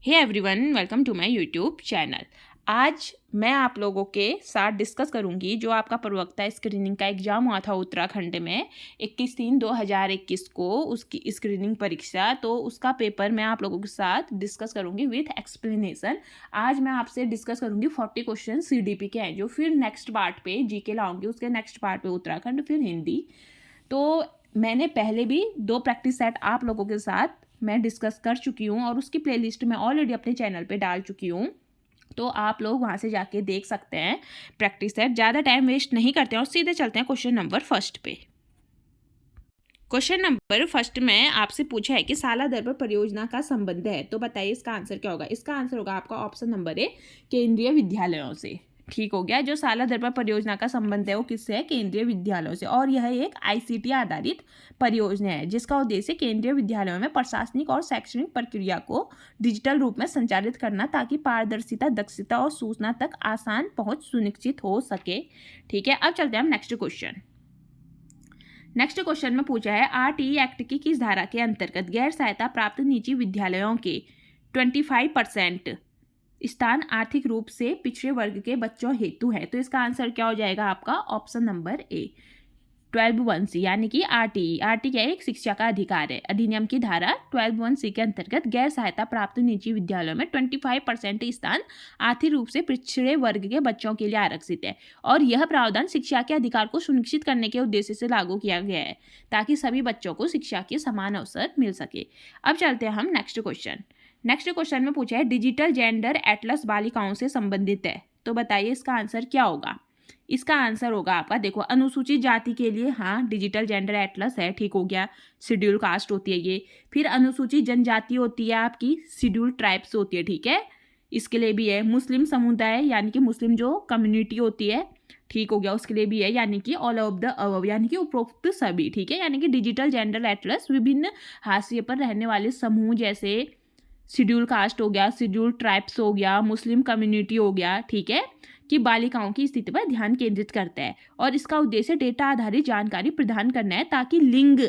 Hey everyone, welcome to my YouTube channel. आज मैं आप लोगों के साथ डिस्कस करूंगी जो आपका प्रवक्ता स्क्रीनिंग का एग्ज़ाम हुआ था उत्तराखंड में 21/3/2021 को, उसकी स्क्रीनिंग परीक्षा। तो उसका पेपर मैं आप लोगों के साथ डिस्कस करूंगी विथ एक्सप्लेनेशन। आज मैं आपसे डिस्कस करूंगी 40 क्वेश्चन CDP के हैं, जो फिर नेक्स्ट पार्ट पे जीके लाऊंगी, उसके नेक्स्ट पार्ट पे उत्तराखंड, फिर हिंदी। तो मैंने पहले भी 2 प्रैक्टिस सेट आप लोगों के साथ मैं डिस्कस कर चुकी हूँ और उसकी प्लेलिस्ट मैं ऑलरेडी अपने चैनल पे डाल चुकी हूँ, तो आप लोग वहाँ से जाके देख सकते हैं प्रैक्टिस सेट। ज़्यादा टाइम वेस्ट नहीं करते हैं और सीधे चलते हैं क्वेश्चन नंबर फर्स्ट पे। क्वेश्चन नंबर फर्स्ट में आपसे पूछा है कि साला दर पर परियोजना का संबंध है, तो बताइए इसका आंसर क्या होगा। इसका आंसर होगा आपका ऑप्शन नंबर ए, केंद्रीय विद्यालयों से। ठीक हो गया। जो साला दर पर परियोजना का संबंध है वो किससे है? केंद्रीय विद्यालयों से। और यह एक ICT आधारित परियोजना है जिसका उद्देश्य केंद्रीय विद्यालयों में प्रशासनिक और शैक्षणिक प्रक्रिया को डिजिटल रूप में संचालित करना, ताकि पारदर्शिता, दक्षता और सूचना तक आसान पहुंच सुनिश्चित हो सके। ठीक है, अब चलते हैं हम नेक्स्ट क्वेश्चन। नेक्स्ट क्वेश्चन में पूछा है RTE एक्ट की किस धारा के अंतर्गत गैर सहायता प्राप्त निजी विद्यालयों के 25% स्थान आर्थिक रूप से पिछड़े वर्ग के बच्चों हेतु है। तो इसका आंसर क्या हो जाएगा आपका ऑप्शन नंबर ए, 12(1)(c, यानी कि RTE क्या है? एक शिक्षा का अधिकार है। अधिनियम की धारा 12(1)(c के अंतर्गत गैर सहायता प्राप्त निजी विद्यालयों में 25% स्थान आर्थिक रूप से पिछड़े वर्ग के बच्चों के लिए आरक्षित है और यह प्रावधान शिक्षा के अधिकार को सुनिश्चित करने के उद्देश्य से लागू किया गया है, ताकि सभी बच्चों को शिक्षा के समान अवसर मिल सके। अब चलते हैं हम नेक्स्ट क्वेश्चन। नेक्स्ट क्वेश्चन में पूछा है डिजिटल जेंडर एटलस बालिकाओं से संबंधित है, तो बताइए इसका आंसर क्या होगा। इसका आंसर होगा आपका, देखो, अनुसूचित जाति के लिए हाँ डिजिटल जेंडर एटलस है, ठीक हो गया। शेड्यूल कास्ट होती है ये। फिर अनुसूचित जनजाति होती है आपकी, शेड्यूल ट्राइब्स होती है, ठीक है, इसके लिए भी है। मुस्लिम समुदाय यानी कि मुस्लिम जो कम्युनिटी होती है, ठीक हो गया, उसके लिए भी है, यानी कि ऑल ऑफ द अबव, यानी कि उपरोक्त सभी। ठीक है, यानी कि डिजिटल जेंडर एटलस विभिन्न हाशिए पर रहने वाले समूह, जैसे शेड्यूल कास्ट हो गया, शेड्यूल ट्राइब्स हो गया, मुस्लिम कम्युनिटी हो गया, ठीक है, कि बालिकाओं की स्थिति पर ध्यान केंद्रित करता है और इसका उद्देश्य डेटा आधारित जानकारी प्रदान करना है, ताकि लिंग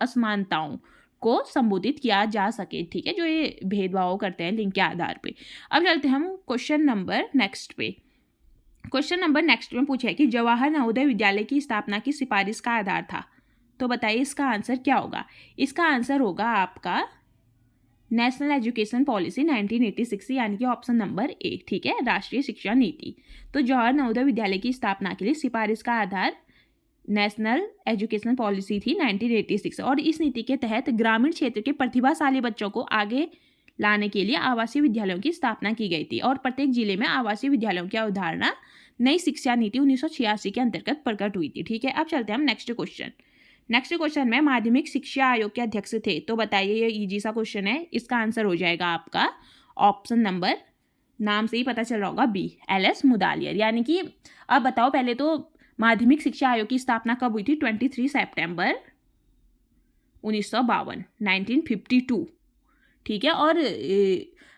असमानताओं को संबोधित किया जा सके। ठीक है, जो ये भेदभाव करते हैं लिंग के आधार पे। अब चलते हैं हम क्वेश्चन नंबर नेक्स्ट पे। क्वेश्चन नंबर नेक्स्ट में पूछा है कि जवाहर नवोदय विद्यालय की स्थापना की सिफारिश का आधार था, तो बताइए इसका आंसर क्या होगा। इसका आंसर होगा आपका नेशनल एजुकेशन पॉलिसी 1986, यानी कि ऑप्शन नंबर ए, ठीक है, राष्ट्रीय शिक्षा नीति। तो जवाहर नवोदय विद्यालय की स्थापना के लिए सिफारिश का आधार नेशनल एजुकेशन पॉलिसी थी 1986 और इस नीति के तहत ग्रामीण क्षेत्र के प्रतिभाशाली बच्चों को आगे लाने के लिए आवासीय विद्यालयों की स्थापना की गई थी और प्रत्येक जिले में आवासीय विद्यालयों की अवधारणा नई शिक्षा नीति 1986 के अंतर्गत प्रकट हुई थी। ठीक है, अब चलते हैं हम नेक्स्ट क्वेश्चन। नेक्स्ट क्वेश्चन में माध्यमिक शिक्षा आयोग के अध्यक्ष थे, तो बताइए, ये इजी सा क्वेश्चन है, इसका आंसर हो जाएगा आपका ऑप्शन नंबर, नाम से ही पता चल रहा होगा, बी, LS मुदालियर। यानी कि अब बताओ, पहले तो माध्यमिक शिक्षा आयोग की स्थापना कब हुई थी? 23 सितंबर 1952, 1952, ठीक है, और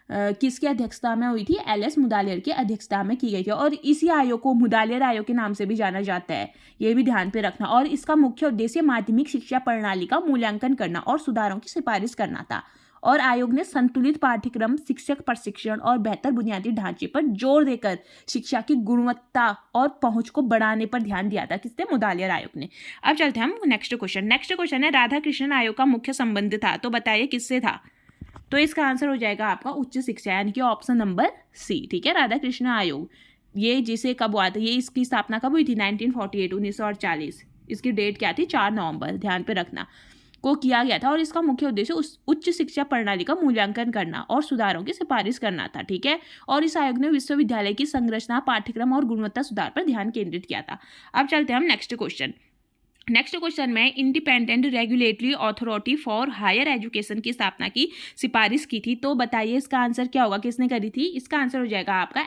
किसकी अध्यक्षता में हुई थी? LS मुदालियर की अध्यक्षता में की गई थी और इसी आयोग को मुदालियर आयोग के नाम से भी जाना जाता है, ये भी ध्यान पे रखना। और इसका मुख्य उद्देश्य माध्यमिक शिक्षा प्रणाली का मूल्यांकन करना और सुधारों की सिफारिश करना था और आयोग ने संतुलित पाठ्यक्रम, शिक्षक प्रशिक्षण और बेहतर बुनियादी ढांचे पर जोर देकर शिक्षा की गुणवत्ता और पहुंच को बढ़ाने पर ध्यान दिया था। किसने? मुदालियर आयोग ने। अब चलते हैं हम नेक्स्ट क्वेश्चन। नेक्स्ट क्वेश्चन है राधा कृष्णन आयोग का मुख्य संबंध था, तो बताइए किससे था। तो इसका आंसर हो जाएगा आपका उच्च शिक्षा, यानी कि ऑप्शन नंबर सी, ठीक है, राधा कृष्ण आयोग। ये जिसे कब हुआ था, ये इसकी स्थापना कब हुई थी? 1948, 1948। इसकी डेट क्या थी? 4 नवंबर, ध्यान पे रखना, को किया गया था और इसका मुख्य उद्देश्य उच्च शिक्षा प्रणाली का मूल्यांकन करना और सुधारों की सिफारिश करना था। ठीक है, और इस आयोग ने विश्वविद्यालय की संरचना, पाठ्यक्रम और गुणवत्ता सुधार पर ध्यान केंद्रित किया था। अब चलते हैं हम नेक्स्ट क्वेश्चन। नेक्स्ट क्वेश्चन में independent regulatory authority for higher education की स्थापना की सिफारिश की थी, तो बताइए इसका आंसर क्या होगा, किसने करी थी। इसका आंसर हो जाएगा आपका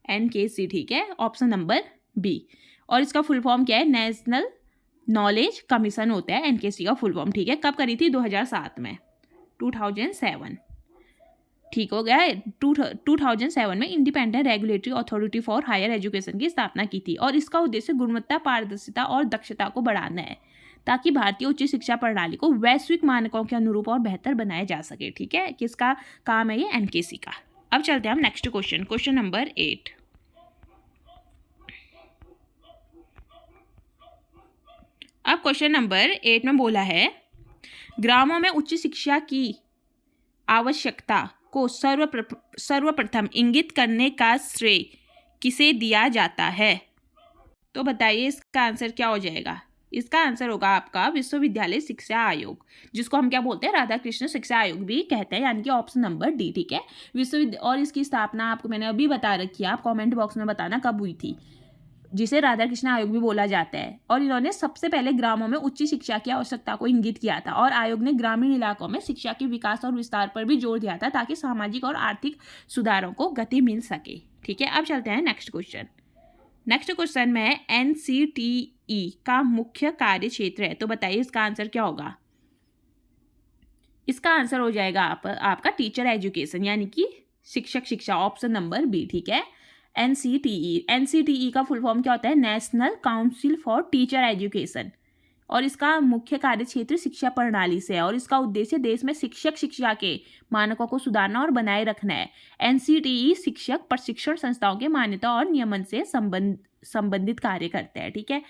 NKC, ठीक है, ऑप्शन नंबर बी। और इसका फुल फॉर्म क्या है? नेशनल नॉलेज कमीशन होता है NKC का फुल फॉर्म। ठीक है, कब करी थी? 2007 में, 2007, ठीक हो गया है। 2007 में independent regulatory authority for higher education की स्थापना की थी और इसका उद्देश्य गुणवत्ता, पारदर्शिता और दक्षता को बढ़ाना है, ताकि भारतीय उच्च शिक्षा प्रणाली को वैश्विक मानकों के अनुरूप और बेहतर बनाया जा सके। ठीक है, किसका काम है ये? एनकेसी का। अब चलते हैं हम नेक्स्ट क्वेश्चन, क्वेश्चन नंबर 8। अब क्वेश्चन नंबर 8 में बोला है, ग्रामों में उच्च शिक्षा की आवश्यकता को सर्वप्रथम इंगित करने का श्रेय किसे दिया जाता है? तो बताइए इसका आंसर क्या हो जाएगा? इसका आंसर होगा आपका विश्वविद्यालय शिक्षा आयोग, जिसको हम क्या बोलते हैं? राधा कृष्ण शिक्षा आयोग भी कहते हैं, यानी कि ऑप्शन नंबर डी। ठीक है, और इसकी स्थापना आपको मैंने अभी बता रखी है, आप कमेंट बॉक्स में बताना कब हुई थी, जिसे राधा कृष्ण आयोग भी बोला जाता है। और इन्होंने सबसे पहले ग्रामों में उच्च शिक्षा की आवश्यकता को इंगित किया था, और आयोग ने ग्रामीण इलाकों में शिक्षा के विकास और विस्तार पर भी जोर दिया था, ताकि सामाजिक और आर्थिक सुधारों को गति मिल सके। ठीक है, अब चलते हैं नेक्स्ट क्वेश्चन। नेक्स्ट क्वेश्चन में एनसीटीई का मुख्य कार्य क्षेत्र है, तो बताइए इसका आंसर क्या होगा? इसका आंसर हो जाएगा आपका टीचर एजुकेशन, यानी कि शिक्षक शिक्षा, ऑप्शन नंबर बी। ठीक है, एनसीटीई का फुल फॉर्म क्या होता है? National council for teacher education, और इसका मुख्य कार्य क्षेत्र शिक्षा प्रणाली से है, और इसका उद्देश्य देश में शिक्षक शिक्षा के मानकों को सुधारना और बनाए रखना है। एनसीटीई शिक्षक प्रशिक्षण संस्थाओं के मान्यता और नियमन से संबंधित कार्य करते हैं। ठीक है,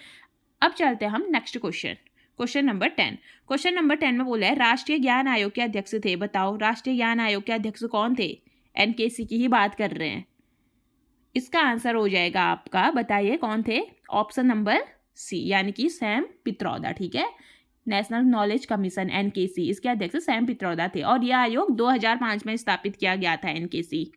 अब चलते हैं हम next question, question number 10। Question number 10 में बोला है, राष्ट्रीय ज्ञान आयोग के अध्यक्ष थे। बताओ राष्ट्रीय ज्ञान आयोग के अध्यक्ष कौन थे? एनकेसी की ही बात कर रहे हैं। इसका आंसर हो जाएगा आपका, बताइए कौन थे? ऑप्शन नंबर सी, यानी कि सैम पित्रोदा। ठीक है, नेशनल नॉलेज कमीशन एनकेसी, इसके अध्यक्ष सैम पित्रोदा थे, और यह आयोग 2005 में स्थापित किया गया था एनकेसी,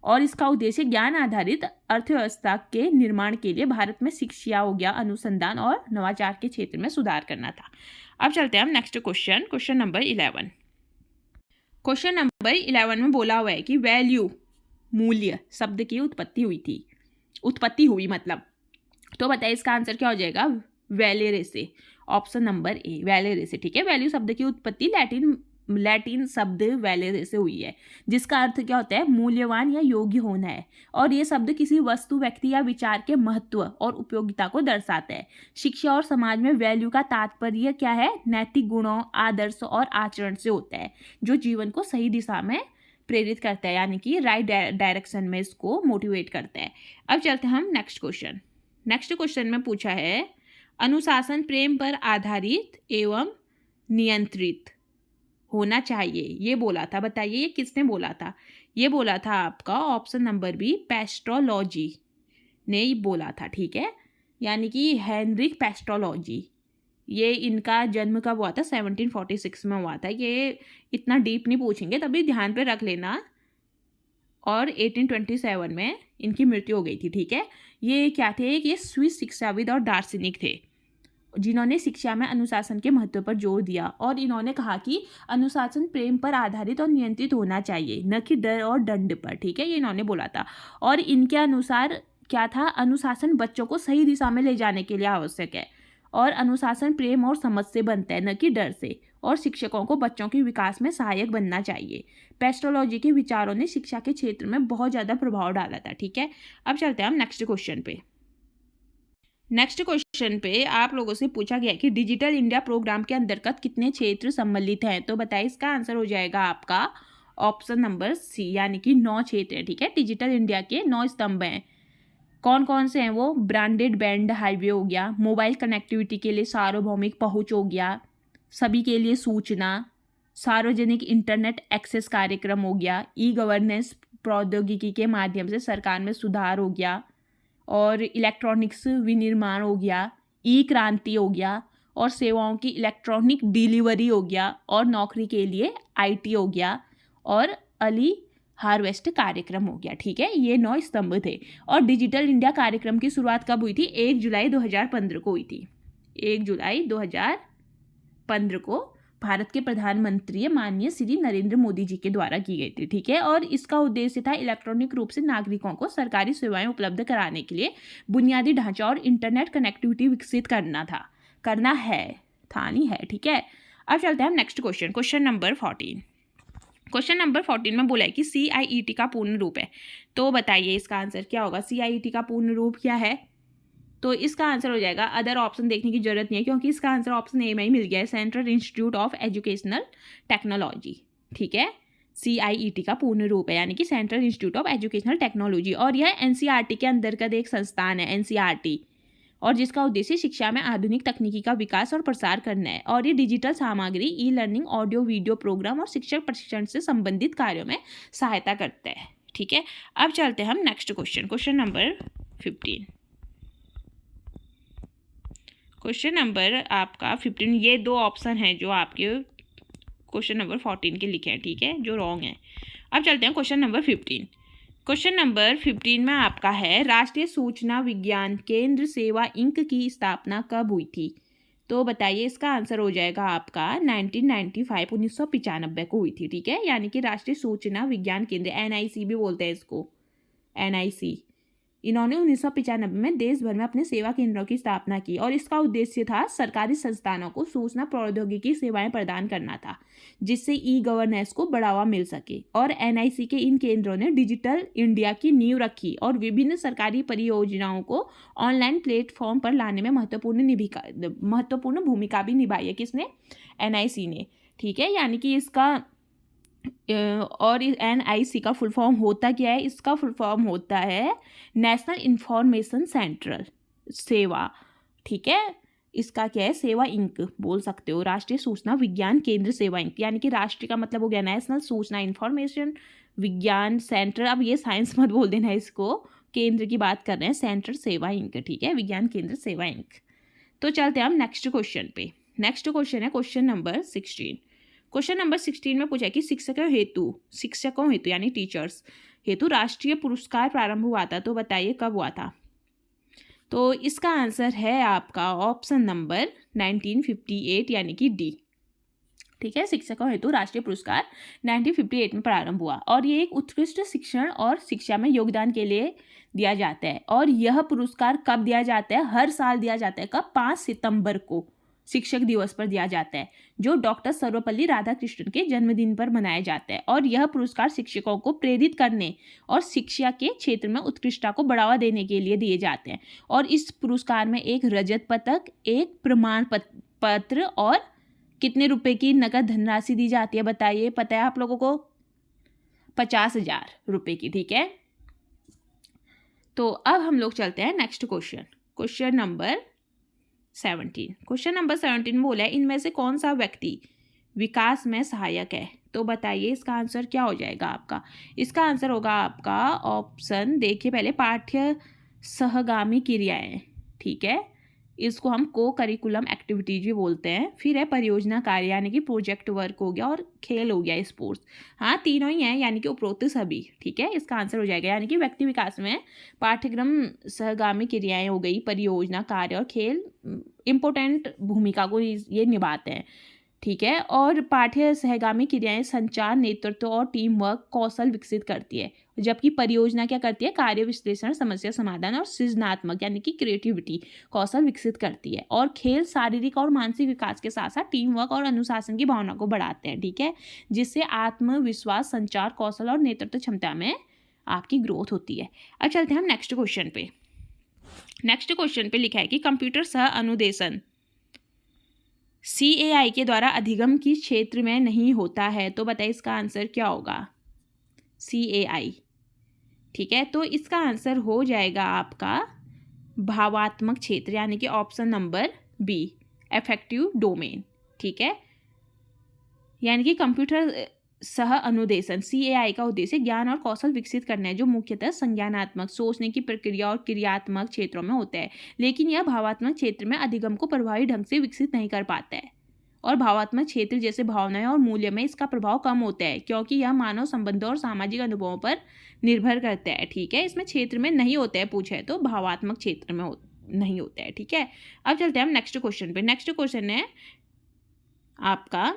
और इसका उद्देश्य ज्ञान आधारित अर्थव्यवस्था के निर्माण के लिए भारत में शिक्षा हो गया, अनुसंधान और नवाचार के क्षेत्र में सुधार करना था। अब चलते हैं हम next question, question number 11। Question number 11 में बोला हुआ है कि वैल्यू, मूल्य शब्द की उत्पत्ति हुई मतलब, तो बताइए इसका आंसर क्या हो जाएगा? वैलेरे से, ऑप्शन नंबर ए, वैलेरे से। ठीक है, वैल्यू शब्द की उत्पत्ति लैटिन शब्द वैलेरे से हुई है, जिसका अर्थ क्या होता है? मूल्यवान या योग्य होना है, और ये शब्द किसी वस्तु, व्यक्ति या विचार के महत्व और उपयोगिता को दर्शाता है। शिक्षा और समाज में वैल्यू का तात्पर्य क्या है? नैतिक गुणों, आदर्श और आचरण से होता है, जो जीवन को सही दिशा में प्रेरित करता है, यानी कि राइट डायरेक्शन में इसको मोटिवेट करता है। अब चलते हैं हम नेक्स्ट क्वेश्चन। नेक्स्ट क्वेश्चन में पूछा है, अनुशासन प्रेम पर आधारित एवं नियंत्रित होना चाहिए, ये बोला था। बताइए ये किसने बोला था? ये बोला था आपका ऑप्शन नंबर बी, पेस्ट्रोलॉजी ने ही बोला था। ठीक है, यानी कि हेनरिक पेस्ट्रोलॉजी, ये इनका जन्म कब हुआ था? 1746 में हुआ था। ये इतना डीप नहीं पूछेंगे, तभी ध्यान पे रख लेना। और 1827 में इनकी मृत्यु हो गई थी। ठीक है, ये क्या थे? ये स्विस शिक्षाविद और दार्शनिक थे, जिन्होंने शिक्षा में अनुशासन के महत्व पर जोर दिया, और इन्होंने कहा कि अनुशासन प्रेम पर आधारित और नियंत्रित होना चाहिए, न कि डर और दंड पर। ठीक है, ये इन्होंने बोला था। और इनके अनुसार क्या था? अनुशासन बच्चों को सही दिशा में ले जाने के लिए आवश्यक है, और अनुशासन प्रेम और समझ से बनता है, न कि डर से, और शिक्षकों को बच्चों के विकास में सहायक बनना चाहिए। पेस्ट्रोलॉजी के विचारों ने शिक्षा के क्षेत्र में बहुत ज़्यादा प्रभाव डाला था। ठीक है, अब चलते हैं हम नेक्स्ट क्वेश्चन पे। नेक्स्ट क्वेश्चन पे आप लोगों से पूछा गया कि डिजिटल इंडिया प्रोग्राम के अंतर्गत कितने क्षेत्र सम्मिलित हैं, तो बताइए इसका आंसर हो जाएगा आपका ऑप्शन नंबर सी, यानी कि 9 क्षेत्र हैं। ठीक है, डिजिटल इंडिया के 9 स्तंभ हैं। कौन कौन से हैं वो? ब्रांडेड बैंड हाईवे हो गया, मोबाइल कनेक्टिविटी के लिए सार्वभौमिक पहुंच हो गया, सभी के लिए सूचना, सार्वजनिक इंटरनेट एक्सेस कार्यक्रम हो गया, ई गवर्नेंस प्रौद्योगिकी के माध्यम से सरकार में सुधार हो गया, और इलेक्ट्रॉनिक्स विनिर्माण हो गया, ई क्रांति हो गया, और सेवाओं की इलेक्ट्रॉनिक डिलीवरी हो गया, और नौकरी के लिए आईटी हो गया, और अर्ली हार्वेस्ट कार्यक्रम हो गया। ठीक है, ये 9 स्तंभ थे। और डिजिटल इंडिया कार्यक्रम की शुरुआत कब हुई थी? 1 जुलाई 2015 को हुई थी। 1 जुलाई 2015 को भारत के प्रधानमंत्री माननीय श्री नरेंद्र मोदी जी के द्वारा की गई थी। ठीक है, और इसका उद्देश्य था इलेक्ट्रॉनिक रूप से नागरिकों को सरकारी सेवाएं उपलब्ध कराने के लिए बुनियादी ढांचा और इंटरनेट कनेक्टिविटी विकसित करना है। ठीक है, अब चलते हैं हम next question, question number 14। Question number 14 में बोला है कि CIET का पूर्ण रूप है, तो बताइए इसका आंसर क्या होगा? CIET का पूर्ण रूप क्या है? तो इसका आंसर हो जाएगा, अदर ऑप्शन देखने की जरूरत नहीं है क्योंकि इसका आंसर ऑप्शन ए में ही मिल गया है, central institute of educational technology. ठीक है, CIET का पूर्ण रूप है, यानी कि central institute of educational technology. और यह NCERT के अंतर्गत एक संस्थान है, NCERT, और जिसका उद्देश्य शिक्षा में आधुनिक तकनीकी का विकास और प्रसार करना है। और ये डिजिटल सामग्री, ई-लर्निंग, ऑडियो वीडियो प्रोग्राम और शिक्षक प्रशिक्षण से संबंधित कार्यों में सहायता करता है। ठीक है, अब चलते हैं हम next question, question number 15। Question number आपका 15, ये दो ऑप्शन हैं जो आपके क्वेश्चन नंबर 14 के लिखे हैं, ठीक है, जो रॉन्ग है। अब चलते हैं क्वेश्चन नंबर 15। क्वेश्चन नंबर 15 में आपका है, राष्ट्रीय सूचना विज्ञान केंद्र सेवा इंक की स्थापना कब हुई थी? तो बताइए, इसका आंसर हो जाएगा आपका 1995, 1995 को हुई थी। ठीक है, यानी कि राष्ट्रीय सूचना विज्ञान केंद्र, NIC भी बोलते हैं इसको, NIC, इन्होंने 1995 में देश भर में अपने सेवा केंद्रों की स्थापना की और इसका उद्देश्य था सरकारी संस्थानों को सूचना प्रौद्योगिकी सेवाएं प्रदान करना था, जिससे ई-गवर्नेंस को बढ़ावा मिल सके। और NIC के इन केंद्रों ने डिजिटल इंडिया की नींव रखी और विभिन्न सरकारी परियोजनाओं को ऑनलाइन प्लेटफॉर्म पर लाने में महत्वपूर्ण भूमिका भी निभाई है। किसने? NIC ने। ठीक है, यानी कि इसका और NIC का फुल फॉर्म होता क्या है? इसका फुल फॉर्म होता है नेशनल इंफॉर्मेशन सेंट्रल सेवा। ठीक है, इसका क्या है? सेवा इंक बोल सकते हो, राष्ट्रीय सूचना विज्ञान केंद्र सेवा इंक, यानी कि राष्ट्रीय का मतलब हो गया नेशनल, सूचना इंफॉर्मेशन, विज्ञान सेंटर, अब ये साइंस मत बोल देना इसको, केंद्र की बात कर रहे हैं, सेंट्रल सेवा इंक। ठीक है, विज्ञान केंद्र सेवा इंक। तो चलते हैं हम नेक्स्ट क्वेश्चन पे। नेक्स्ट क्वेश्चन है क्वेश्चन नंबर 16। क्वेश्चन नंबर 16 में पूछा कि शिक्षकों हेतु यानी टीचर्स हेतु राष्ट्रीय पुरस्कार प्रारंभ हुआ था, तो बताइए कब हुआ था? तो इसका आंसर है आपका ऑप्शन नंबर 1958, यानी कि डी। ठीक है, शिक्षकों हेतु राष्ट्रीय पुरस्कार 1958 में प्रारंभ हुआ और ये एक उत्कृष्ट शिक्षण और शिक्षा में योगदान के लिए दिया जाता है। और यह पुरस्कार कब दिया जाता है? हर साल दिया जाता है। कब? 5 सितंबर को शिक्षक दिवस पर दिया जाता है, जो डॉक्टर सर्वपल्ली राधाकृष्णन के जन्मदिन पर मनाया जाता है। और यह पुरस्कार शिक्षकों को प्रेरित करने और शिक्षा के क्षेत्र में उत्कृष्टता को बढ़ावा देने के लिए दिए जाते हैं। और इस पुरस्कार में एक रजत पदक, एक प्रमाण पत्र और कितने रुपए की नकद धनराशि दी जाती है? बताइए, पता है आप लोगों को? 50,000 रुपए की। ठीक है, तो अब हम लोग चलते हैं next question, question number 17। Question number 17 में बोला है, इनमें से कौन सा व्यक्ति विकास में सहायक है? तो बताइए, इसका आंसर क्या हो जाएगा आपका? इसका आंसर होगा आपका ऑप्शन, देखिए पहले, पाठ्य सहगामी क्रियाएं। ठीक है, इसको हम को करिकुलम एक्टिविटीज भी बोलते हैं। फिर है परियोजना कार्य, यानी कि प्रोजेक्ट वर्क हो गया, और खेल हो गया, स्पोर्ट्स। हाँ, तीनों ही हैं, यानी कि उपरोक्त सभी। ठीक है, इसका आंसर हो जाएगा, यानी कि व्यक्ति विकास में पाठ्यक्रम सहगामी क्रियाएं हो गई, परियोजना कार्य और खेल इम्पोर्टेंट भूमिका को ये निभाते हैं। ठीक है, और पाठ्य सहगामी क्रियाएं संचार, नेतृत्व और टीम वर्क कौशल विकसित करती है, जबकि परियोजना क्या करती है? कार्य विश्लेषण, समस्या समाधान और सृजनात्मक यानी कि क्रिएटिविटी कौशल विकसित करती है। और खेल शारीरिक और मानसिक विकास के साथ साथ टीम वर्क और अनुशासन की भावना को बढ़ाते हैं। ठीक है, जिससे आत्मविश्वास, संचार कौशल और नेतृत्व क्षमता में आपकी ग्रोथ होती है। अब चलते हैं हम नेक्स्ट क्वेश्चन पे। नेक्स्ट क्वेश्चन पे लिखा है कि कंप्यूटर सह अनुदेशन CAI के द्वारा अधिगम की क्षेत्र में नहीं होता है, तो बताइए इसका आंसर क्या होगा? CAI। ठीक है, तो इसका आंसर हो जाएगा आपका भावात्मक क्षेत्र, यानी कि option number B, effective domain. ठीक है, यानी कि कंप्यूटर सह अनुदेशन CAI का उद्देश्य ज्ञान और कौशल विकसित करना है, जो मुख्यतः संज्ञानात्मक, सोचने की प्रक्रिया और क्रियात्मक क्षेत्रों में होता है। लेकिन यह भावात्मक क्षेत्र में अधिगम को प्रभावी ढंग से विकसित नहीं कर पाता है। और भावात्मक क्षेत्र जैसे भावनाएं और मूल्य में इसका प्रभाव कम होता है, क्योंकि यह मानव संबंधों और सामाजिक अनुभवों पर निर्भर करता है। ठीक है, इसमें क्षेत्र में नहीं होता है, पूछा है तो भावात्मक क्षेत्र में नहीं होता है। ठीक है, अब चलते हैं हम नेक्स्ट क्वेश्चन पे। नेक्स्ट क्वेश्चन है आपका,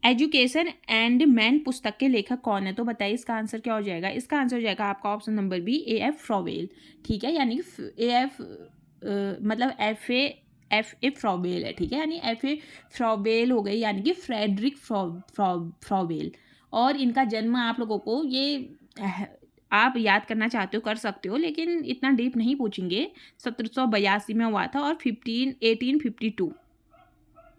एजुकेशन एंड मैन पुस्तक के लेखक कौन है? तो बताइए इसका आंसर क्या हो जाएगा? इसका आंसर हो जाएगा आपका option number B, A.F. Froebel. ठीक है, यानी कि AF मतलब F.A. फ्रॉबेल है। ठीक है, यानी F.A. फ्रॉबेल हो गई, यानी कि फ्रेडरिक फ्रॉबेल। और इनका जन्म आप लोगों को ये आप याद करना चाहते हो कर सकते हो, लेकिन इतना डीप नहीं पूछेंगे। 1782 में हुआ था और 1852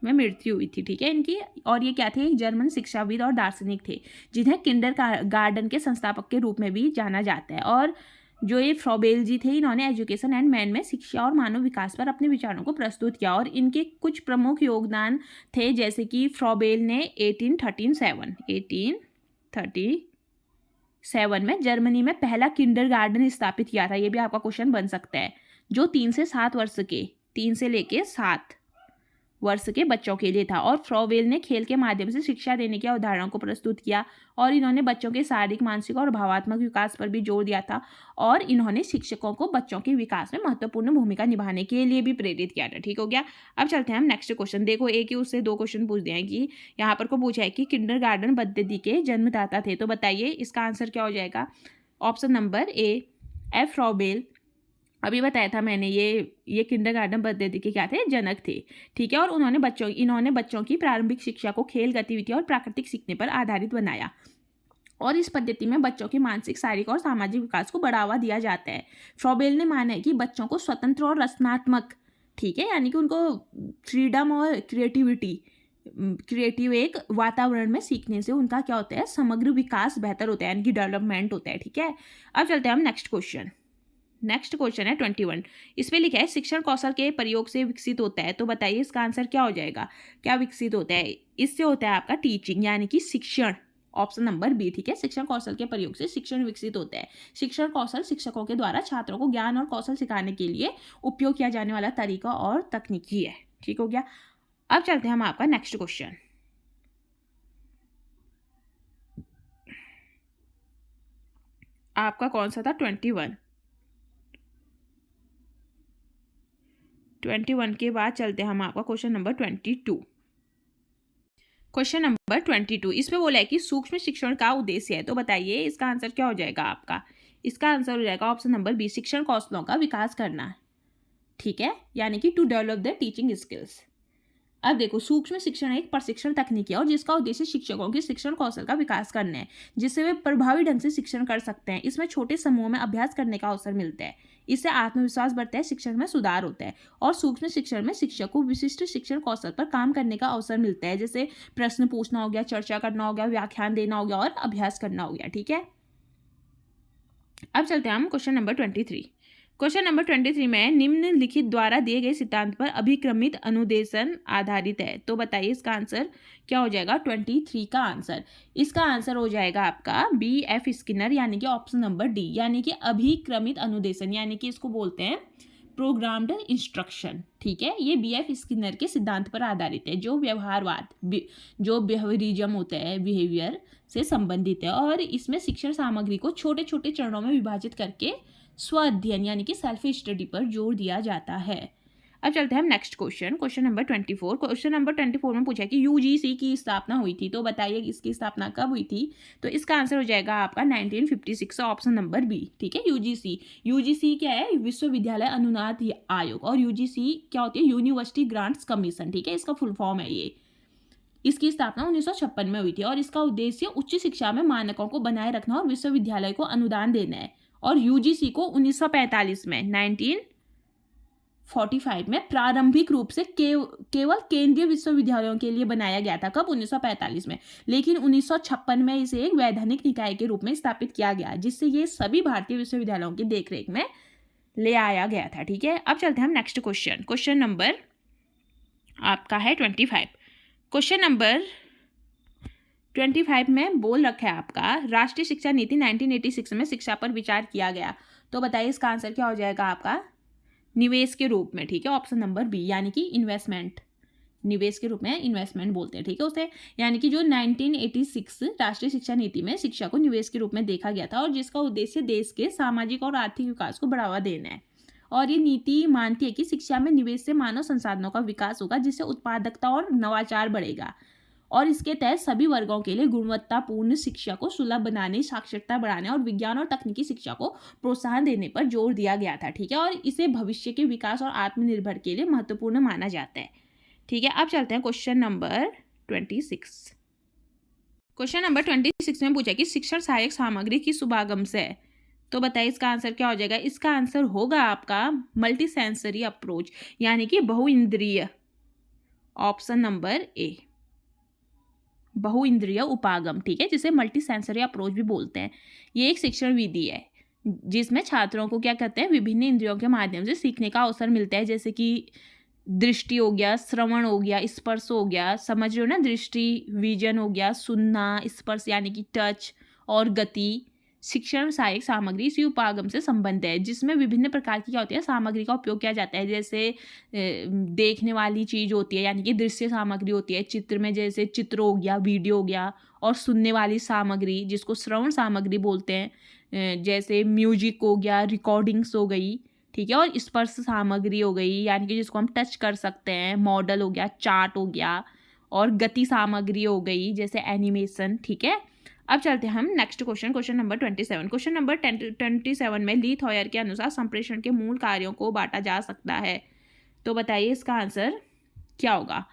में मृत्यु हुई थी, ठीक है इनकी। और ये क्या थे, जर्मन शिक्षाविद और दार्शनिक थे, जिन्हें किंडरगार्टन के संस्थापक के रूप में भी जाना जाता है। और जो ये फ्रॉबेल जी थे, इन्होंने एजुकेशन एंड मैन में शिक्षा और मानव विकास पर अपने विचारों को प्रस्तुत किया। और इनके कुछ प्रमुख योगदान थे, जैसे कि फ्रॉबेल ने 1837 में जर्मनी में पहला किंडरगार्टन स्थापित किया था। ये भी आपका क्वेश्चन बन सकता है, जो 3 से 7 वर्ष के 3 से लेके 7 वर्ष के बच्चों के लिए था। और फ्रॉवेल ने खेल के माध्यम से शिक्षा देने की अवधारणा को प्रस्तुत किया। और इन्होंने बच्चों के शारीरिक, मानसिक और भावात्मक विकास पर भी जोर दिया था। और इन्होंने शिक्षकों को बच्चों के विकास में महत्वपूर्ण भूमिका निभाने के लिए भी प्रेरित किया था। ठीक हो गया। अब चलते हैं हम नेक्स्ट क्वेश्चन। देखो, एक ही उससे 2 क्वेश्चन पूछ दिए हैं कि यहाँ पर को पूछा है कि किंडरगार्टन पद्धति के जन्मदाता थे। तो बताइए इसका आंसर क्या हो जाएगा। Option number A, F Froebel. अभी बताया था मैंने, ये किंडरगार्टन पद्धति के क्या थे, जनक थे। ठीक है। और इन्होंने बच्चों की प्रारंभिक शिक्षा को खेल गतिविधियों और प्राकृतिक सीखने पर आधारित बनाया। और इस पद्धति में बच्चों के मानसिक, शारीरिक और सामाजिक विकास को बढ़ावा दिया जाता है। फ्रॉबेल ने माना है कि बच्चों को स्वतंत्र और रचनात्मक, ठीक है, यानी कि उनको फ्रीडम और क्रिएटिव एक वातावरण में सीखने से उनका क्या होता है, समग्र विकास बेहतर होता है, यानी कि डेवलपमेंट होता है। ठीक है। अब चलते हैं हम नेक्स्ट क्वेश्चन है 21। इस पे लिखा है शिक्षण कौशल के प्रयोग से विकसित होता है। तो बताइए इसका आंसर क्या हो जाएगा। क्या विकसित होता है, इससे होता है आपका टीचिंग, यानी कि शिक्षण। ऑप्शन नंबर बी, ठीक है। शिक्षण कौशल के प्रयोग से शिक्षण विकसित होता है। शिक्षण कौशल शिक्षकों के द्वारा छात्रों को ज्ञान और कौशल सिखाने के लिए उपयोग किया जाने वाला तरीका और तकनीकी है। ठीक हो गया। अब चलते हैं हम आपका नेक्स्ट क्वेश्चन। आपका कौन सा था, 21 के बाद चलते हैं हम आपका क्वेश्चन नंबर 22। क्वेश्चन नंबर 22 इसमें बोला है कि सूक्ष्म शिक्षण का उद्देश्य है। तो बताइए इसका आंसर क्या हो जाएगा आपका। इसका आंसर हो जाएगा ऑप्शन नंबर बी, शिक्षण कौशलों का विकास करना। ठीक है, यानी कि to develop the teaching skills. अब देखो, सूक्ष्म शिक्षण एक प्रशिक्षण तकनीक है और जिसका उद्देश्य शिक्षकों के शिक्षण कौशल का विकास करना है, जिससे वे प्रभावी ढंग से शिक्षण कर सकते हैं। इसमें छोटे समूह में अभ्यास करने का अवसर मिलता है। इससे आत्मविश्वास बढ़ता है, शिक्षण में सुधार होता है। और सूक्ष्म शिक्षण में शिक्षक को विशिष्ट शिक्षण कौशल पर काम करने का अवसर मिलता है, जैसे प्रश्न पूछना हो गया, चर्चा करना हो गया, व्याख्यान देना हो गया और अभ्यास करना हो गया। ठीक है। अब चलते हैं हम क्वेश्चन नंबर 23। क्वेश्चन नंबर 23 में निम्नलिखित द्वारा दिए गए सिद्धांत पर अभिक्रमित अनुदेशन आधारित है। तो बताइए इसका आंसर क्या हो जाएगा। 23 का आंसर, इसका आंसर हो जाएगा आपका बी, एफ स्किनर, यानी कि ऑप्शन नंबर डी, यानी कि अभिक्रमित अनुदेशन, यानी कि इसको बोलते हैं प्रोग्राम्ड इंस्ट्रक्शन। ठीक है। ये बी, एफ स्किनर के सिद्धांत पर आधारित है, जो व्यवहारवाद, जो बिहेवियरिज्म होता है, बिहेवियर से संबंधित है। और इसमें शिक्षण सामग्री को छोटे छोटे चरणों में विभाजित करके स्व अध्ययन, यानी कि सेल्फ स्टडी पर जोर दिया जाता है। अब चलते हैं हम next question number 24। Question number 24 में पूछा कि यूजीसी की स्थापना हुई थी। तो बताइए इसकी स्थापना कब हुई थी। तो इसका आंसर हो जाएगा आपका 1956, ऑप्शन नंबर बी। ठीक है। यूजीसी क्या है, विश्वविद्यालय अनुदान आयोग। और यूजीसी क्या होती है, यूनिवर्सिटी ग्रांट्स कमीशन। ठीक है, इसका फुल फॉर्म है ये। इसकी स्थापना 1956 में हुई थी और इसका उद्देश्य उच्च शिक्षा में मानकों को बनाए रखना और विश्वविद्यालय को अनुदान देना है। और यूजीसी को 1945 में 1945 में प्रारंभिक रूप से केवल केंद्रीय विश्वविद्यालयों के लिए बनाया गया था। कब, 1945 में। लेकिन 1956 में इसे एक वैधानिक निकाय के रूप में स्थापित किया गया, जिससे ये सभी भारतीय विश्वविद्यालयों की देखरेख में ले आया गया था। ठीक है। अब चलते हैं हम नेक्स्ट क्वेश्चन नंबर आपका है 25। क्वेश्चन नंबर 25 में बोल रखा है आपका राष्ट्रीय शिक्षा नीति 1986 में शिक्षा पर विचार किया गया। तो बताइए इसका आंसर क्या हो जाएगा आपका, निवेश के रूप में। ठीक है, ऑप्शन नंबर बी, यानी कि इन्वेस्टमेंट, निवेश के रूप में इन्वेस्टमेंट बोलते हैं। ठीक है, उसे यानी कि जो 1986 राष्ट्रीय शिक्षा नीति में शिक्षा को निवेश के रूप में देखा गया था और जिसका उद्देश्य देश के सामाजिक और आर्थिक विकास को बढ़ावा देना है। और ये नीति मानती है कि शिक्षा में निवेश से मानव संसाधनों का विकास होगा, जिससे उत्पादकता और नवाचार बढ़ेगा। और इसके तहत सभी वर्गों के लिए गुणवत्तापूर्ण शिक्षा को सुलभ बनाने, साक्षरता बढ़ाने और विज्ञान और तकनीकी शिक्षा को प्रोत्साहन देने पर जोर दिया गया था। ठीक है। और इसे भविष्य के विकास और आत्मनिर्भर के लिए महत्वपूर्ण माना जाता है। ठीक है। अब चलते हैं क्वेश्चन नंबर 26। क्वेश्चन नंबर 26 में पूछा कि शिक्षण सहायक सामग्री किस उपागम से है। तो बताइए इसका आंसर क्या हो जाएगा। इसका आंसर होगा आपका मल्टी सेंसरी अप्रोच, यानी कि बहुइंद्रिय। ऑप्शन नंबर ए, बहुइंद्रिय उपागम, ठीक है, जिसे मल्टी सेंसरी अप्रोच भी बोलते हैं। ये एक शिक्षण विधि है जिसमें छात्रों को क्या कहते हैं, विभिन्न इंद्रियों के माध्यम से सीखने का अवसर मिलता है, जैसे कि दृष्टि हो गया, श्रवण हो गया, स्पर्श हो गया, समझ रहे हो ना, दृष्टि विजन हो गया, सुनना, स्पर्श यानी कि टच, और गति। शिक्षण सहायक सामग्री इसी उपागम से संबंध है, जिसमें विभिन्न प्रकार की क्या होती है, सामग्री का उपयोग किया जाता है। जैसे देखने वाली चीज होती है, यानी कि दृश्य सामग्री होती है, चित्र में जैसे चित्र हो गया, वीडियो हो गया, और सुनने वाली सामग्री जिसको श्रवण सामग्री बोलते हैं, जैसे म्यूजिक हो गया, रिकॉर्डिंग्स हो गई, ठीक है, और स्पर्श सामग्री हो गई, यानी कि जिसको हम टच कर सकते हैं, मॉडल हो गया, चार्ट हो गया, और गति सामग्री हो गई जैसे एनिमेशन, ठीक है। अब चलते हैं हम next question, question number 27। Question number 27 में लीथ हॉयर के अनुसार संप्रेषण के मूल कार्यों को बांटा जा सकता है। तो बताइए इसका आंसर क्या होगा।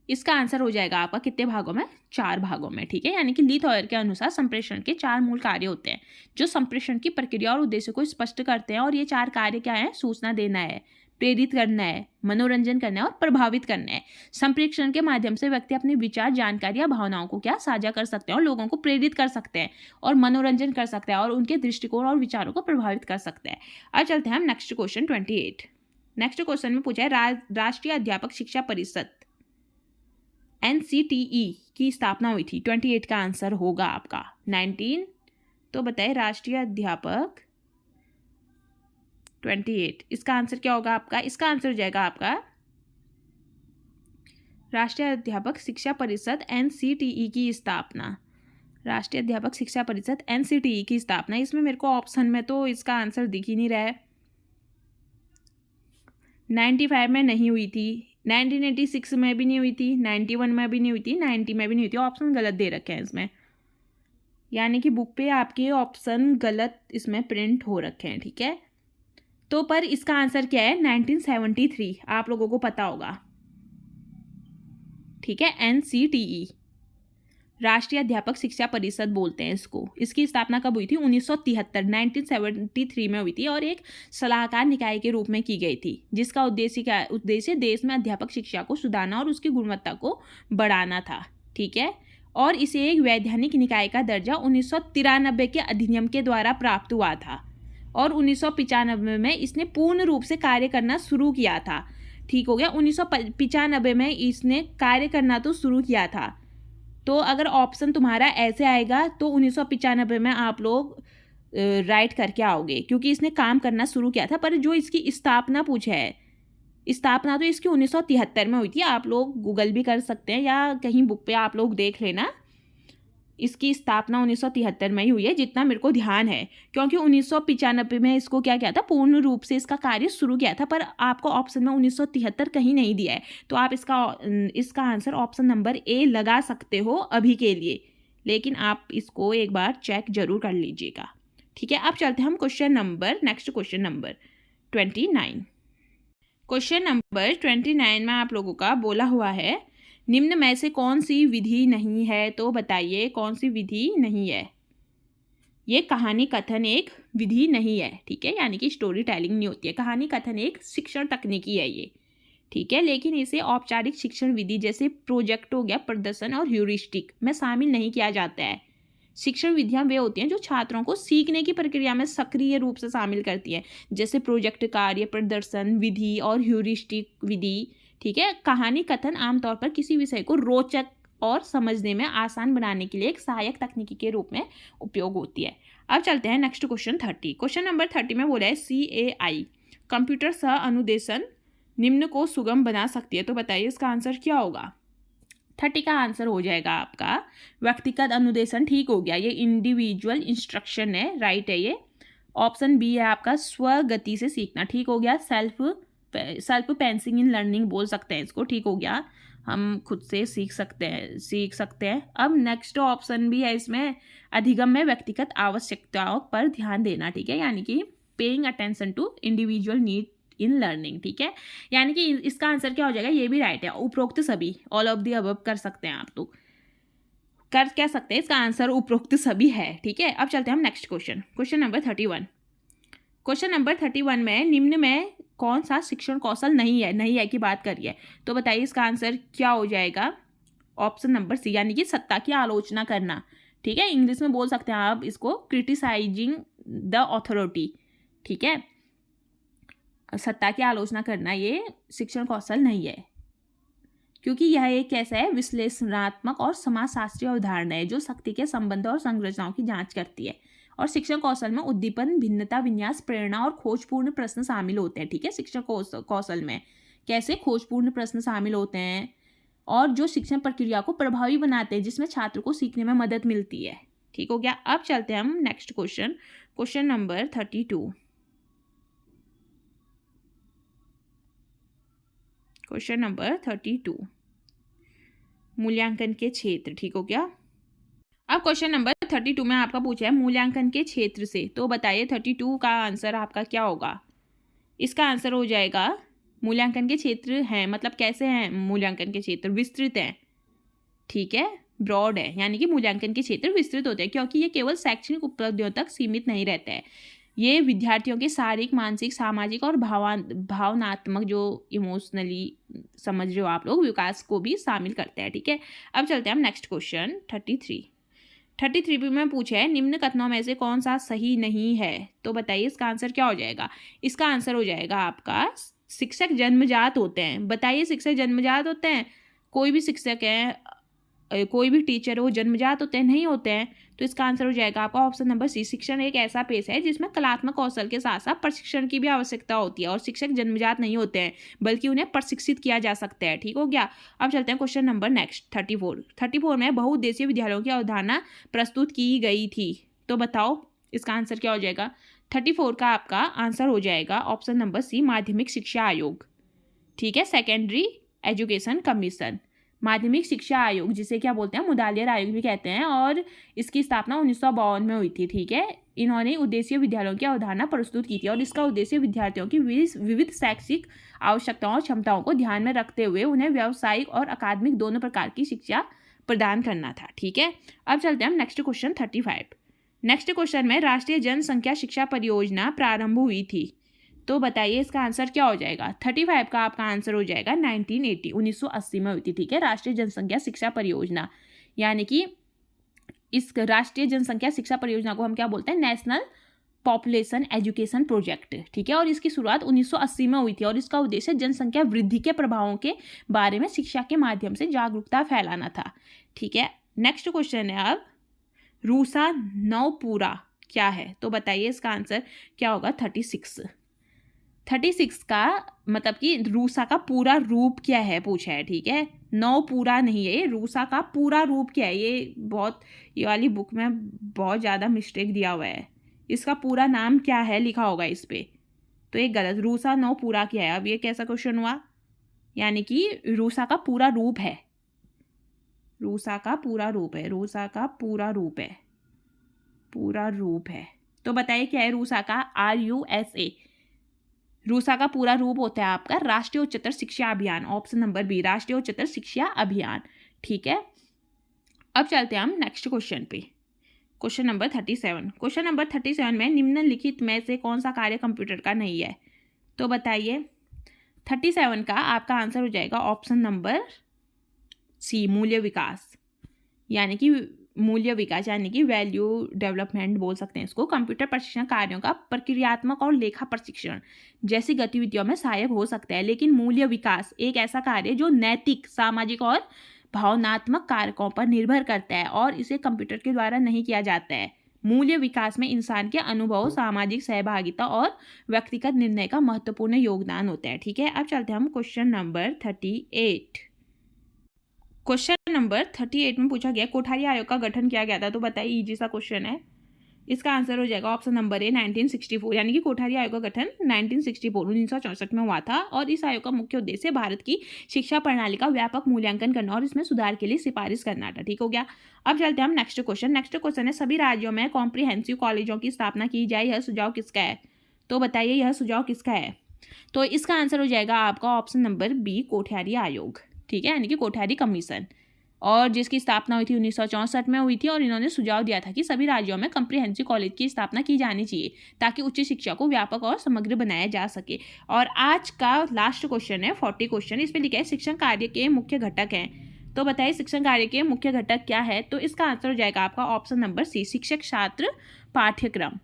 इसका आंसर हो जाएगा आपका कितने भागों में, 4 भागों में, ठीक है। यानी कि लीथ हॉयर के अनुसार संप्रेषण के 4 मूल कार्य होते हैं जो संप्रेषण की प्रक्रिया और उद्देश्य को स्पष्ट करते हैं। और ये 4 कार्य क्या है, सूचना देना है, प्रेरित करना है, मनोरंजन करना है, और प्रभावित करना है। संप्रेषण के माध्यम से व्यक्ति अपने विचार, जानकारी या भावनाओं को क्या साझा कर सकते हैं, और लोगों को प्रेरित कर सकते हैं, और मनोरंजन कर सकते हैं, और उनके दृष्टिकोण और विचारों को प्रभावित कर सकते हैं। अब चलते हैं हम नेक्स्ट क्वेश्चन 28। नेक्स्ट क्वेश्चन में पूछा है राष्ट्रीय अध्यापक शिक्षा परिषद NCTE की स्थापना हुई थी। 28 का आंसर होगा आपका 19। तो बताइए राष्ट्रीय अध्यापक 28, इसका आंसर क्या होगा आपका। इसका आंसर हो जाएगा आपका राष्ट्रीय अध्यापक शिक्षा परिषद NCTE की स्थापना। राष्ट्रीय अध्यापक शिक्षा परिषद NCTE की स्थापना, इसमें मेरे को ऑप्शन में तो इसका आंसर दिख ही नहीं रहा है। 95 में नहीं हुई थी, 1986 में भी नहीं हुई थी, 91 में भी नहीं हुई थी, 90 में भी नहीं हुई थी। ऑप्शन गलत दे रखे हैं इसमें, यानी कि बुक पे आपके ऑप्शन गलत इसमें प्रिंट हो रखे हैं, ठीक है। तो पर इसका आंसर क्या है, 1973, आप लोगों को पता होगा, ठीक है। NCTE राष्ट्रीय अध्यापक शिक्षा परिषद बोलते हैं इसको। इसकी स्थापना कब हुई थी, 1973 में हुई थी, और एक सलाहकार निकाय के रूप में की गई थी, जिसका उद्देश्य देश में अध्यापक शिक्षा को सुधारना और उसकी गुणवत्ता को बढ़ाना था, ठीक है। और इसे एक वैधानिक निकाय का दर्जा 1993 के अधिनियम के द्वारा प्राप्त हुआ था, और 1995 में इसने पूर्ण रूप से कार्य करना शुरू किया था, ठीक हो गया। 1995 में इसने कार्य करना तो शुरू किया था। तो अगर ऑप्शन तुम्हारा ऐसे आएगा तो 1995 में आप लोग राइट करके आओगे, क्योंकि इसने काम करना शुरू किया था। पर जो इसकी स्थापना पूछा है, स्थापना तो इसकी 1973 में हुई थी। आप लोग गूगल भी कर सकते हैं या कहीं बुक पे आप लोग देख लेना, इसकी स्थापना 1973 में ही हुई है, जितना मेरे को ध्यान है, क्योंकि 1995 में इसको क्या किया था, पूर्ण रूप से इसका कार्य शुरू किया था। पर आपको ऑप्शन में 1973 कहीं नहीं दिया है, तो आप इसका आंसर ऑप्शन नंबर ए लगा सकते हो अभी के लिए, लेकिन आप इसको एक बार चेक जरूर कर लीजिएगा, ठीक है। अब चलते हैं हम next question number 29। Question number 29 में आप लोगों का बोला हुआ है, निम्न में से कौन सी विधि नहीं है। तो बताइए कौन सी विधि नहीं है। ये कहानी कथन एक विधि नहीं है, ठीक है, यानी कि स्टोरी टेलिंग नहीं होती है। कहानी कथन एक शिक्षण तकनीकी है ये, ठीक है, लेकिन इसे औपचारिक शिक्षण विधि जैसे प्रोजेक्ट हो गया, प्रदर्शन और ह्यूरिस्टिक में शामिल नहीं किया जाता है। शिक्षण विधियां वे होती हैं जो छात्रों को सीखने की प्रक्रिया में सक्रिय रूप से शामिल करती हैं, जैसे प्रोजेक्ट कार्य, प्रदर्शन विधि और ह्यूरिस्टिक विधि, ठीक है। कहानी कथन आमतौर पर किसी विषय को रोचक और समझने में आसान बनाने के लिए एक सहायक तकनीकी के रूप में उपयोग होती है। अब चलते हैं नेक्स्ट क्वेश्चन 30। क्वेश्चन नंबर 30 में बोला है CAI कंप्यूटर सह अनुदेशन निम्न को सुगम बना सकती है। तो बताइए इसका आंसर क्या होगा। 30 का आंसर हो जाएगा आपका व्यक्तिगत अनुदेशन, ठीक हो गया, ये इंडिविजुअल इंस्ट्रक्शन है, राइट है ये। ऑप्शन बी है आपका स्वगति से सीखना, ठीक हो गया, सेल्फ पेंसिंग इन लर्निंग बोल सकते हैं इसको, ठीक हो गया, हम खुद से सीख सकते हैं। अब नेक्स्ट ऑप्शन भी है इसमें, अधिगम में व्यक्तिगत आवश्यकताओं पर ध्यान देना, ठीक है, यानी कि paying attention to individual need in learning, ठीक है। यानी कि इसका आंसर क्या हो जाएगा, ये भी राइट है, उपरोक्त सभी, ऑल ऑफ द अबव कर सकते हैं आप। तो कर क्या सकते हैं, इसका आंसर उपरोक्त सभी है। ठीक है, अब चलते हैं हम next question, question number 31। Question number 31 में निम्न में कौन सा शिक्षण कौशल नहीं है की बात करिए, तो बताइए इसका आंसर क्या हो जाएगा। ऑप्शन नंबर सी, यानी कि सत्ता की आलोचना करना। ठीक है, इंग्लिश में बोल सकते हैं आप इसको क्रिटिसाइजिंग द अथॉरिटी। ठीक है, सत्ता की आलोचना करना ये शिक्षण कौशल नहीं है, क्योंकि यह एक कैसा है, विश्लेषणात्मक और समाजशास्त्रीय अवधारणा है जो शक्ति के संबंध और संरचनाओं की जांच करती है। और शिक्षण कौशल में उद्दीपन, भिन्नता, विन्यास, प्रेरणा और खोजपूर्ण प्रश्न शामिल होते हैं। ठीक है, शिक्षण कौशल में कैसे खोजपूर्ण प्रश्न शामिल होते हैं और जो शिक्षण प्रक्रिया को प्रभावी बनाते हैं, जिसमें छात्र को सीखने में मदद मिलती है। ठीक हो गया, अब चलते हैं हम next question, question number 32। Question number 32, मूल्यांकन के क्षेत्र। ठीक हो गया, अब क्वेश्चन नंबर 32 में आपका पूछा है मूल्यांकन के क्षेत्र से, तो बताइए 32 का आंसर आपका क्या होगा। इसका आंसर हो जाएगा मूल्यांकन के क्षेत्र हैं, मतलब कैसे हैं मूल्यांकन के क्षेत्र, विस्तृत हैं। ठीक है, ब्रॉड है, यानी कि मूल्यांकन के क्षेत्र विस्तृत होते हैं, क्योंकि ये केवल शैक्षणिक उपलब्धियों तक सीमित नहीं रहते हैं। ये विद्यार्थियों के शारीरिक, मानसिक, सामाजिक और भावनात्मक, जो इमोशनली समझ रहे हो आप लोग, विकास को भी शामिल करते हैं। ठीक है, अब चलते हैं हम नेक्स्ट क्वेश्चन 33 में पूछा है निम्न कथनों में से कौन सा सही नहीं है, तो बताइए इसका आंसर क्या हो जाएगा। इसका आंसर हो जाएगा आपका शिक्षक जन्मजात होते हैं। बताइए शिक्षक जन्मजात होते हैं, कोई भी शिक्षक है, कोई भी टीचर है, वो जन्मजात होते हैं, नहीं होते हैं। तो इसका आंसर हो जाएगा आपका ऑप्शन नंबर सी, शिक्षण एक ऐसा पेशा है जिसमें कलात्मक कौशल के साथ साथ प्रशिक्षण की भी आवश्यकता होती है, और शिक्षक जन्मजात नहीं होते हैं बल्कि उन्हें प्रशिक्षित किया जा सकता है। ठीक हो गया, अब चलते हैं क्वेश्चन नंबर नेक्स्ट 34 में बहुउद्देशीय विद्यालयों की अवधारणा प्रस्तुत की गई थी, तो बताओ इसका आंसर क्या हो जाएगा। 34 का आपका आंसर हो जाएगा ऑप्शन नंबर सी, माध्यमिक शिक्षा आयोग। ठीक है, सेकेंडरी एजुकेशन कमीशन, माध्यमिक शिक्षा आयोग, जिसे क्या बोलते हैं मुदालियर आयोग भी कहते हैं, और इसकी स्थापना 1952 में हुई थी। ठीक है, इन्होंने उद्देशीय विद्यालयों की अवधारणा प्रस्तुत की थी, और इसका उद्देश्य विद्यार्थियों की विविध शैक्षिक आवश्यकताओं और क्षमताओं को ध्यान में रखते हुए उन्हें व्यावसायिक और अकादमिक दोनों प्रकार की शिक्षा प्रदान करना था। ठीक है, अब चलते हैं हम नेक्स्ट क्वेश्चन 35। नेक्स्ट क्वेश्चन में राष्ट्रीय जनसंख्या शिक्षा परियोजना प्रारंभ हुई थी, तो बताइए इसका आंसर क्या हो जाएगा। 35 का आपका आंसर हो जाएगा 1980 में हुई थी। ठीक है, राष्ट्रीय जनसंख्या शिक्षा परियोजना, यानी कि इस राष्ट्रीय जनसंख्या शिक्षा परियोजना को हम क्या बोलते हैं, नेशनल पॉपुलेशन एजुकेशन प्रोजेक्ट। ठीक है, और इसकी शुरुआत 1980 में हुई थी, और इसका उद्देश्य जनसंख्या वृद्धि के प्रभावों के बारे में शिक्षा के माध्यम से जागरूकता फैलाना था। ठीक है, नेक्स्ट क्वेश्चन है अब रूसा नवपूरा क्या है, तो बताइए इसका आंसर क्या होगा। 36 का मतलब कि रूसा का पूरा रूप क्या है पूछा है। ठीक है, नवपूरा नहीं है, ये रूसा का पूरा रूप क्या है। ये वाली बुक में बहुत ज़्यादा मिस्टेक दिया हुआ है, इसका पूरा नाम क्या है लिखा होगा इस पर, तो ये गलत। रूसा नवपूरा क्या है, अब ये कैसा क्वेश्चन हुआ, यानी कि रूसा का पूरा रूप है, रूसा का पूरा रूप है, रूसा का पूरा रूप है, तो बताइए क्या है रूसा का। RUSA, रूसा का पूरा रूप होता है आपका राष्ट्रीय उच्चतर शिक्षा अभियान, ऑप्शन नंबर बी, राष्ट्रीय उच्चतर शिक्षा अभियान। ठीक है, अब चलते हैं हम नेक्स्ट क्वेश्चन पे, क्वेश्चन नंबर 37। क्वेश्चन नंबर 37 में निम्नलिखित में से कौन सा कार्य कंप्यूटर का नहीं है, तो बताइए। 37 का आपका आंसर हो जाएगा ऑप्शन नंबर सी, मूल्य विकास, यानी कि वैल्यू डेवलपमेंट बोल सकते हैं इसको। कंप्यूटर प्रशिक्षण कार्यों का प्रक्रियात्मक और लेखा प्रशिक्षण जैसी गतिविधियों में सहायक हो सकता है, लेकिन मूल्य विकास एक ऐसा कार्य जो नैतिक, सामाजिक और भावनात्मक कारकों पर निर्भर करता है, और इसे कंप्यूटर के द्वारा नहीं किया जाता है। मूल्य विकास में इंसान के अनुभव, सामाजिक सहभागिता और व्यक्तिगत निर्णय का महत्वपूर्ण योगदान होता है। ठीक है, अब चलते हैं हम क्वेश्चन नंबर 38। क्वेश्चन नंबर 38 में पूछा गया कोठारी आयोग का गठन किया गया था, तो बताइए, इजी सा क्वेश्चन है। इसका आंसर हो जाएगा ऑप्शन नंबर ए, 1964, यानी कि कोठारी आयोग का गठन 1964 में हुआ था, और इस आयोग का मुख्य उद्देश्य भारत की शिक्षा प्रणाली का व्यापक मूल्यांकन करना और इसमें सुधार के लिए सिफारिश करना था। ठीक हो गया, अब चलते हैं हम नेक्स्ट क्वेश्चन है सभी राज्यों में कॉम्प्रिहेंसिव कॉलेजों की स्थापना की जाए, यह सुझाव किसका है, तो बताइए यह सुझाव किसका है। तो इसका आंसर हो जाएगा आपका ऑप्शन नंबर बी, कोठारी आयोग। ठीक है, यानी कि कोठारी कमीशन। और जिसकी स्थापना हुई थी 1964 में हुई थी। और इन्होंने सुझाव दिया था कि सभी राज्यों में कंप्रिहेंसिव कॉलेज की स्थापना की जानी चाहिए ताकि उच्च शिक्षा को व्यापक और समग्र बनाया जा सके। और आज का लास्ट क्वेश्चन है 40 क्वेश्चन। इस पर लिखा है शिक्षण कार्य के मुख्य घटक हैं। तो बताइए शिक्षण कार्य के मुख्य घटक क्या है। तो इसका आंसर हो जाएगा आपका ऑप्शन नंबर सी, शिक्षक छात्र पाठ्यक्रम।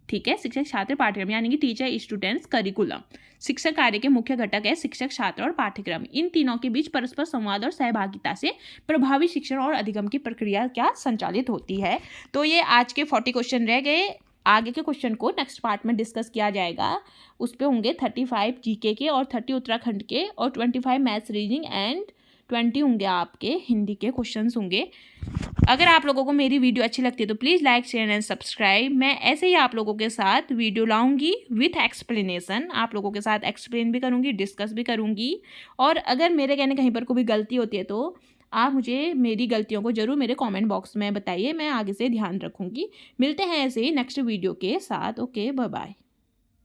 ठीक है, शिक्षक छात्र पाठ्यक्रम यानी कि टीचर स्टूडेंट्स करिकुलम। शिक्षण कार्य के मुख्य घटक है शिक्षक छात्र और पाठ्यक्रम। इन तीनों के बीच परस्पर संवाद और सहभागिता से प्रभावी शिक्षण और अधिगम की प्रक्रिया क्या संचालित होती है। तो ये आज के 40 क्वेश्चन रह गए। आगे के क्वेश्चन को नेक्स्ट पार्ट में डिस्कस किया जाएगा। उस पे होंगे 35 जीके के और 30 उत्तराखंड के और 25 मैथ्स रीजनिंग एंड 20 होंगे आपके हिंदी के क्वेश्चंस होंगे। अगर आप लोगों को मेरी वीडियो अच्छी लगती है तो please like share and subscribe. मैं ऐसे ही आप लोगों के साथ वीडियो लाऊंगी विथ एक्सप्लेनेशन। आप लोगों के साथ एक्सप्लेन भी करूंगी, डिस्कस भी करूंगी। और अगर मेरे कहने कहीं पर कोई गलती होती है तो आप मुझे मेरी गलतियों को ज़रूर मेरे कमेंट बॉक्स में बताइए, मैं आगे से ध्यान रखूंगी। मिलते हैं ऐसे ही नेक्स्ट वीडियो के साथ। Okay, bye bye.